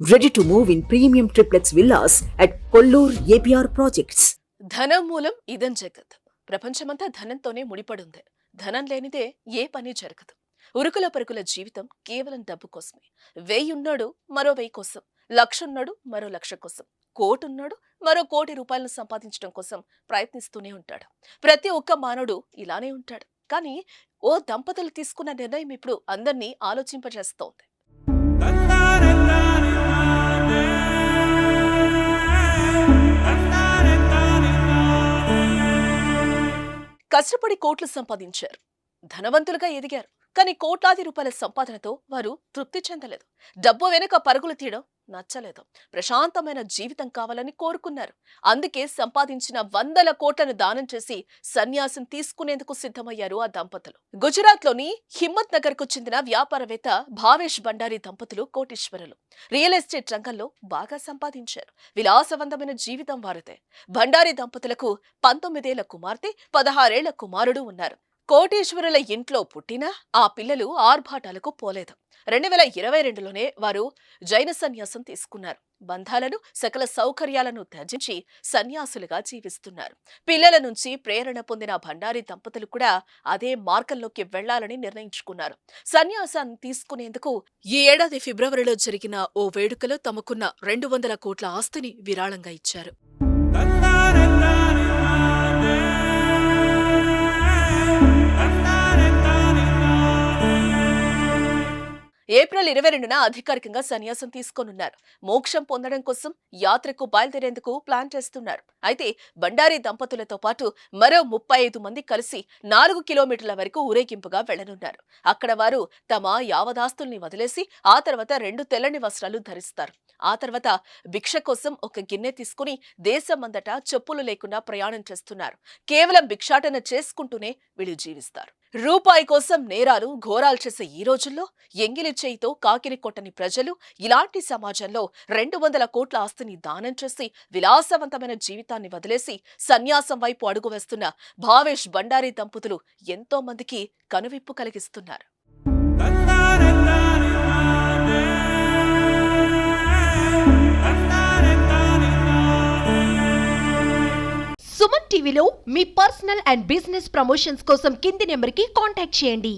Ready to move in premium triplex villas at Kollur APR Projects. ధనం మూలం ఇదం జగత్. ప్రపంచమంతా ధనంతోనే ముడిపడుంది. ధనం లేనిదే ఏ పని జరగదు. ఉరుకుల పరుగుల జీవితం కేవలం డబ్బు కోసమే. 1000 ఉన్నాడు మరో 1000 కోసం, 1,00,000 ఉన్నాడు మరో 1,00,000 కోసం, కోటున్నాడు మరో 1,00,00,000 రూపాయలను సంపాదించడం కోసం ప్రయత్నిస్తూనే ఉంటాడు. ప్రతి ఒక్క మానవుడు ఇలానే ఉంటాడు. కానీ ఓ దంపతులు తీసుకున్న నిర్ణయం ఇప్పుడు అందర్నీ ఆలోచింపజేస్తోంది. కష్టపడి కోట్లు సంపాదించారు, ధనవంతులుగా ఎదిగారు. కానీ కోట్లాది రూపాయల సంపాదనతో వారు తృప్తి చెందలేదు. డబ్బు వెనుక పరుగులు తీయడం నచ్చలేదు. ప్రశాంతమైన జీవితం కావాలని కోరుకున్నారు. అందుకే సంపాదించిన 100 కోట్లను దానం చేసి సన్యాసం తీసుకునేందుకు సిద్ధమయ్యారు ఆ దంపతులు. గుజరాత్ లోని హిమ్మత్ నగర్ కు చెందిన వ్యాపారవేత్త భావేష్ భండారీ దంపతులు కోటీశ్వరులు. రియల్ ఎస్టేట్ రంగంలో బాగా సంపాదించారు. విలాసవంతమైన జీవితం వారిదే. భండారీ దంపతులకు 19 ఏళ్ల కుమార్తె, 16 ఏళ్ల కుమారుడు ఉన్నారు. కోటీశ్వరుల ఇంట్లో పుట్టినా ఆ పిల్లలు ఆర్భాటాలకు పోలేదు. 2022లోనే వారు జైన సన్యాసం తీసుకున్నారు. బంధాలను, సకల సౌకర్యాలను త్యజించి సన్యాసులుగా జీవిస్తున్నారు. పిల్లల నుంచి ప్రేరణ పొందిన భండారీ దంపతులు కూడా అదే మార్గంలోకి వెళ్లాలని నిర్ణయించుకున్నారు. సన్యాసాన్ని తీసుకునేందుకు ఈ ఏడాది ఫిబ్రవరిలో జరిగిన ఓ వేడుకలో తమకున్న 200 కోట్ల ఆస్తిని విరాళంగా ఇచ్చారు. ఏప్రిల్ 22న అధికారికంగా సన్యాసం తీసుకోనున్నారు. మోక్షం పొందడం కోసం యాత్రకు బయలుదేరేందుకు ప్లాన్ చేస్తున్నారు. అయితే బండారీ దంపతులతో పాటు మరో 35 మంది కలిసి 4 కిలోమీటర్ల వరకు ఊరేగింపుగా వెళ్లనున్నారు. అక్కడ వారు తమ యావదాస్తుల్ని వదిలేసి ఆ తర్వాత 2 తెల్లని వస్త్రాలు ధరిస్తారు. ఆ తర్వాత భిక్ష కోసం ఒక గిన్నె తీసుకుని దేశమంతటా చెప్పులు లేకుండా ప్రయాణం చేస్తున్నారు. కేవలం భిక్షాటన చేసుకుంటూనే వీళ్ళు జీవిస్తారు. రూపాయి కోసం నేరాలు, ఘోరాలు చేసే ఈ రోజుల్లో ఎంగిలి చేయితో కాకిని కొట్టని ప్రజలు ఇలాంటి సమాజంలో 200 కోట్ల ఆస్తిని దానం చేసి విలాసవంతమైన జీవితాన్ని వదిలేసి సన్యాసం వైపు అడుగు వేస్తున్న భావేష్ భండారీ దంపతులు ఎంతో మందికి కనువిప్పు కలిగిస్తున్నారు. సుమన్ టీవీలో మీ పర్సనల్ అండ్ బిజినెస్ ప్రమోషన్స్ కోసం కింది నెంబర్కి కాంటాక్ట్ చేయండి.